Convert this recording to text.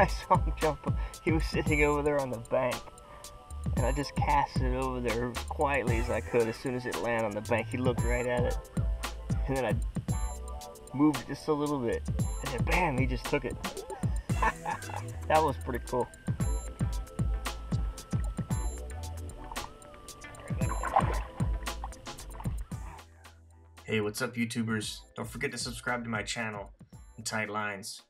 I saw him jump. He was sitting over there on the bank, and I just cast it over there as quietly as I could. As soon as it landed on the bank, he looked right at it, and then I moved it just a little bit, and then bam, he just took it. That was pretty cool. Hey, what's up, YouTubers? Don't forget to subscribe to my channel, Tight Lines.